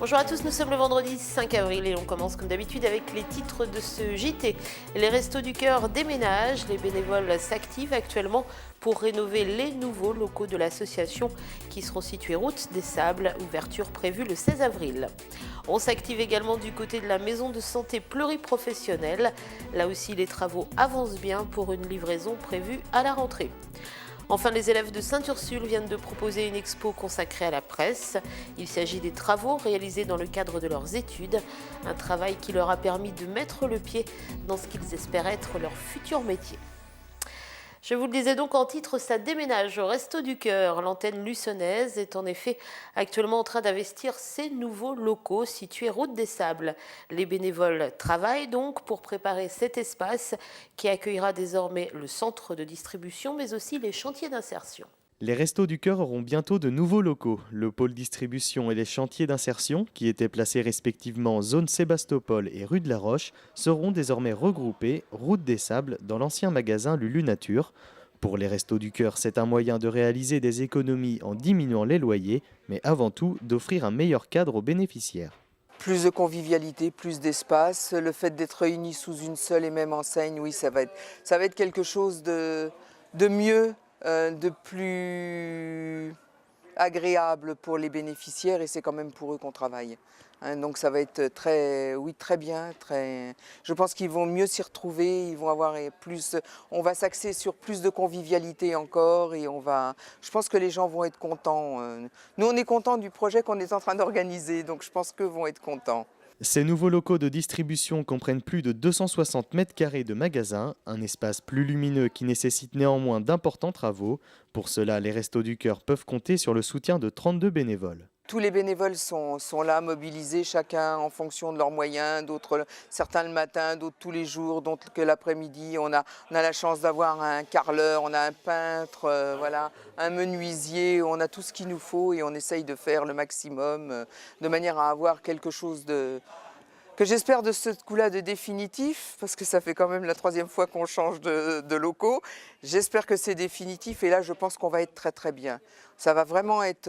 Bonjour à tous, nous sommes le vendredi 5 avril et on commence comme d'habitude avec les titres de ce JT. Les Restos du Cœur déménagent, les bénévoles s'activent actuellement pour rénover les nouveaux locaux de l'association qui seront situés route des Sables, ouverture prévue le 16 avril. On s'active également du côté de la maison de santé pluriprofessionnelle. Là aussi, les travaux avancent bien pour une livraison prévue à la rentrée. Enfin, les élèves de Sainte-Ursule viennent de proposer une expo consacrée à la presse. Il s'agit des travaux réalisés dans le cadre de leurs études, un travail qui leur a permis de mettre le pied dans ce qu'ils espèrent être leur futur métier. Je vous le disais donc en titre, ça déménage au Resto du Cœur. L'antenne luçonnaise est en effet actuellement en train d'investir ces nouveaux locaux situés route des Sables. Les bénévoles travaillent donc pour préparer cet espace qui accueillera désormais le centre de distribution mais aussi les chantiers d'insertion. Les Restos du Cœur auront bientôt de nouveaux locaux. Le pôle distribution et les chantiers d'insertion, qui étaient placés respectivement zone Sébastopol et rue de la Roche, seront désormais regroupés route des Sables dans l'ancien magasin Lulu Nature. Pour les Restos du Cœur, c'est un moyen de réaliser des économies en diminuant les loyers, mais avant tout d'offrir un meilleur cadre aux bénéficiaires. Plus de convivialité, plus d'espace, le fait d'être réunis sous une seule et même enseigne, oui, ça va être quelque chose de mieux. De plus agréable pour les bénéficiaires et c'est quand même pour eux qu'on travaille. Donc ça va être très bien. Je pense qu'ils vont mieux s'y retrouver, ils vont avoir plus. On va s'axer sur plus de convivialité encore et je pense que les gens vont être contents. Nous on est contents du projet qu'on est en train d'organiser, donc je pense qu'eux vont être contents. Ces nouveaux locaux de distribution comprennent plus de 260 mètres carrés de magasins, un espace plus lumineux qui nécessite néanmoins d'importants travaux. Pour cela, les Restos du Cœur peuvent compter sur le soutien de 32 bénévoles. Tous les bénévoles sont là, mobilisés, chacun en fonction de leurs moyens, certains le matin, d'autres tous les jours, d'autres que l'après-midi. On a la chance d'avoir un carreleur, on a un peintre, un menuisier, on a tout ce qu'il nous faut et on essaye de faire le maximum de manière à avoir quelque chose que j'espère de ce coup-là de définitif, parce que ça fait quand même la 3e fois qu'on change de locaux. J'espère que c'est définitif et là je pense qu'on va être très très bien. Ça va vraiment être,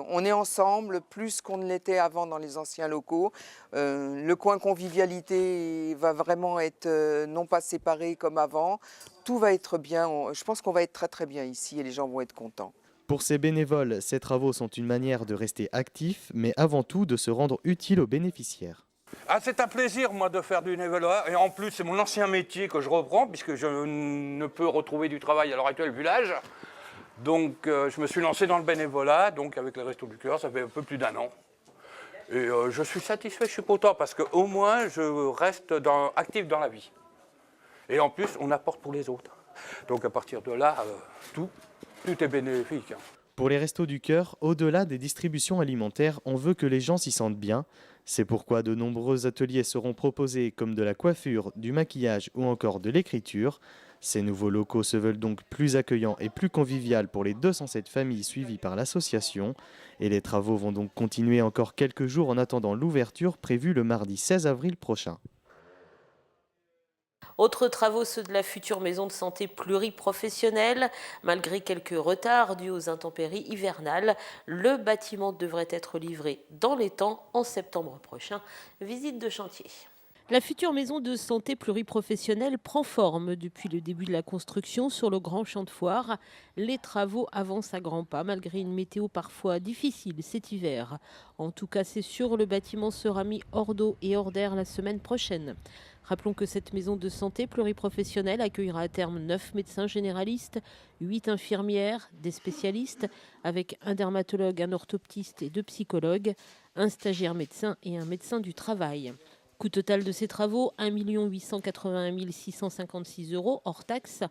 on est ensemble plus qu'on ne l'était avant dans les anciens locaux. Le coin convivialité va vraiment être non pas séparé comme avant. Tout va être bien, je pense qu'on va être très très bien ici et les gens vont être contents. Pour ces bénévoles, ces travaux sont une manière de rester actifs, mais avant tout de se rendre utile aux bénéficiaires. Ah, c'est un plaisir, moi, de faire du bénévolat. Et en plus, c'est mon ancien métier que je reprends, puisque je ne peux retrouver du travail à l'heure actuelle vu l'âge. Donc, je me suis lancé dans le bénévolat, donc avec les Restos du Cœur, ça fait un peu plus d'1 an. Et je suis satisfait, je suis content, parce qu'au moins, je reste actif dans la vie. Et en plus, on apporte pour les autres. Donc, à partir de là, tout est bénéfique. Pour les Restos du Cœur, au-delà des distributions alimentaires, on veut que les gens s'y sentent bien. C'est pourquoi de nombreux ateliers seront proposés comme de la coiffure, du maquillage ou encore de l'écriture. Ces nouveaux locaux se veulent donc plus accueillants et plus conviviaux pour les 207 familles suivies par l'association. Et les travaux vont donc continuer encore quelques jours en attendant l'ouverture prévue le mardi 16 avril prochain. Autres travaux, ceux de la future maison de santé pluriprofessionnelle. Malgré quelques retards dus aux intempéries hivernales, le bâtiment devrait être livré dans les temps en septembre prochain. Visite de chantier. La future maison de santé pluriprofessionnelle prend forme depuis le début de la construction sur le grand champ de foire. Les travaux avancent à grands pas malgré une météo parfois difficile cet hiver. En tout cas, c'est sûr, le bâtiment sera mis hors d'eau et hors d'air la semaine prochaine. Rappelons que cette maison de santé pluriprofessionnelle accueillera à terme 9 médecins généralistes, 8 infirmières, des spécialistes, avec un dermatologue, un orthoptiste et 2 psychologues, un stagiaire médecin et un médecin du travail. Coût total de ces travaux, 1 881 656 € hors taxe.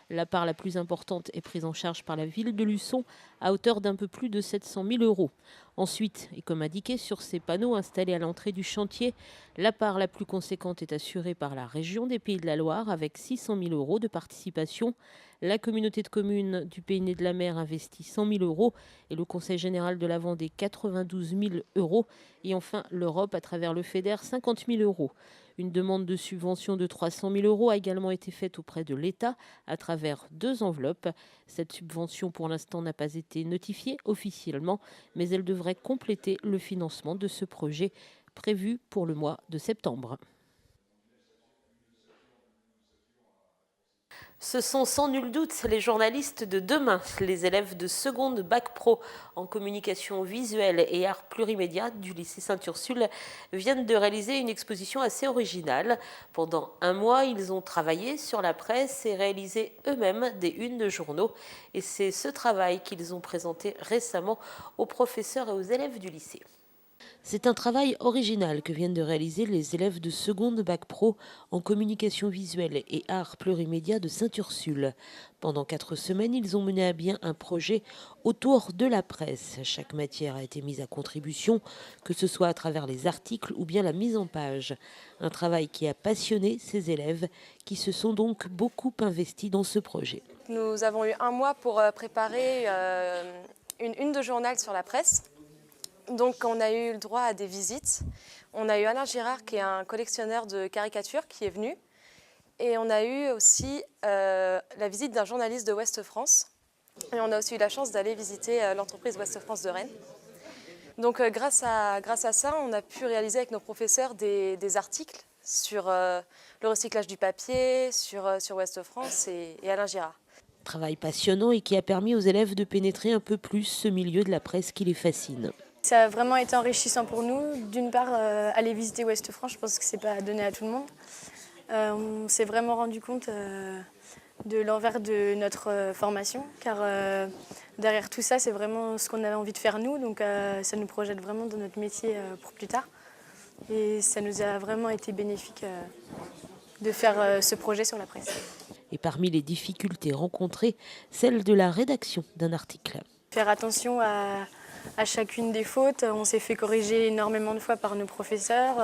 La part la plus importante est prise en charge par la ville de Luçon à hauteur d'un peu plus de 700 000 €. Ensuite, et comme indiqué sur ces panneaux installés à l'entrée du chantier, la part la plus conséquente est assurée par la région des Pays de la Loire avec 600 000 € de participation. La communauté de communes du Pays de la Mer investit 100 000 € et le Conseil général de la Vendée 92 000 €. Et enfin, l'Europe, à travers le FEDER, 50 000 €. Une demande de subvention de 300 000 € a également été faite auprès de l'État à travers 2 enveloppes. Cette subvention pour l'instant n'a pas été notifiée officiellement, mais elle devrait compléter le financement de ce projet prévu pour le mois de septembre. Ce sont sans nul doute les journalistes de demain. Les élèves de seconde bac pro en communication visuelle et arts plurimédia du lycée Sainte-Ursule viennent de réaliser une exposition assez originale. Pendant un mois, ils ont travaillé sur la presse et réalisé eux-mêmes des unes de journaux. Et c'est ce travail qu'ils ont présenté récemment aux professeurs et aux élèves du lycée. C'est un travail original que viennent de réaliser les élèves de seconde bac pro en communication visuelle et arts plurimédia de Sainte-Ursule. Pendant 4 semaines, ils ont mené à bien un projet autour de la presse. Chaque matière a été mise à contribution, que ce soit à travers les articles ou bien la mise en page. Un travail qui a passionné ces élèves qui se sont donc beaucoup investis dans ce projet. Nous avons eu un mois pour préparer une une de journal sur la presse. Donc on a eu le droit à des visites. On a eu Alain Girard qui est un collectionneur de caricatures qui est venu. Et on a eu aussi la visite d'un journaliste de Ouest France. Et on a aussi eu la chance d'aller visiter l'entreprise Ouest France de Rennes. Donc grâce à ça, on a pu réaliser avec nos professeurs des articles sur le recyclage du papier, sur Ouest France et Alain Girard. Travail passionnant et qui a permis aux élèves de pénétrer un peu plus ce milieu de la presse qui les fascine. Ça a vraiment été enrichissant pour nous. D'une part, aller visiter Ouest France, je pense que c'est pas donné à tout le monde. On s'est vraiment rendu compte de l'envers de notre formation, car derrière tout ça, c'est vraiment ce qu'on avait envie de faire nous. Donc ça nous projette vraiment dans notre métier pour plus tard. Et ça nous a vraiment été bénéfique de faire ce projet sur la presse. Et parmi les difficultés rencontrées, celle de la rédaction d'un article. Faire attention à chacune des fautes. On s'est fait corriger énormément de fois par nos professeurs.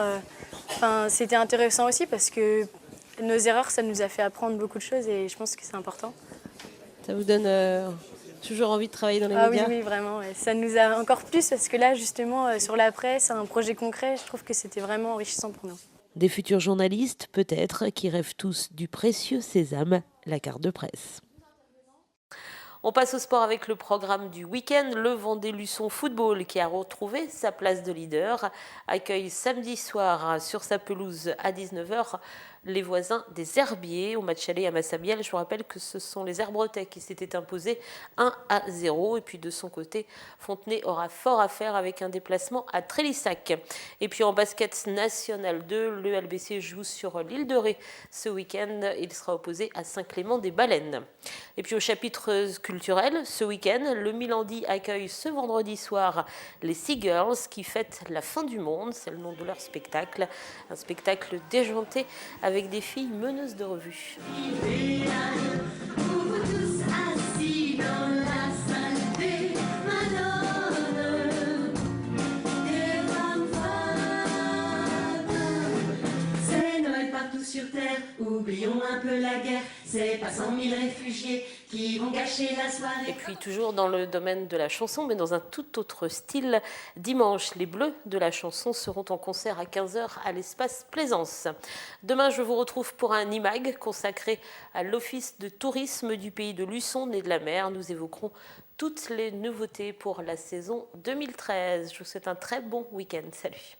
C'était intéressant aussi parce que nos erreurs, ça nous a fait apprendre beaucoup de choses et je pense que c'est important. Ça vous donne toujours envie de travailler dans les médias ? Oui, vraiment. Ouais. Ça nous a encore plus parce que là, justement, sur la presse, un projet concret, je trouve que c'était vraiment enrichissant pour nous. Des futurs journalistes, peut-être, qui rêvent tous du précieux sésame, la carte de presse. On passe au sport avec le programme du week-end. Le Vendée-Luçon Football, qui a retrouvé sa place de leader, accueille samedi soir sur sa pelouse à 19h les voisins des Herbiers au match aller à Massabielle. Je vous rappelle que ce sont les Herbretets qui s'étaient imposés 1-0. Et puis de son côté, Fontenay aura fort à faire avec un déplacement à Trélissac. Et puis en basket national 2, le LBC joue sur l'île de Ré ce week-end. Il sera opposé à Saint-Clément-des-Baleines. Et puis au chapitre culturel, ce week-end, le Milandi accueille ce vendredi soir les Sea Girls qui fêtent la fin du monde. C'est le nom de leur spectacle. Un spectacle déjanté avec des filles meneuses de revue. Sur terre, oublions un peu la guerre, c'est pas 100 000 réfugiés qui vont gâcher la soirée. Et puis toujours dans le domaine de la chanson, mais dans un tout autre style, dimanche, les Bleus de la chanson seront en concert à 15h à l'espace Plaisance. Demain, je vous retrouve pour un IMAG consacré à l'Office de tourisme du pays de Luçon, né de la mer. Nous évoquerons toutes les nouveautés pour la saison 2013. Je vous souhaite un très bon week-end. Salut.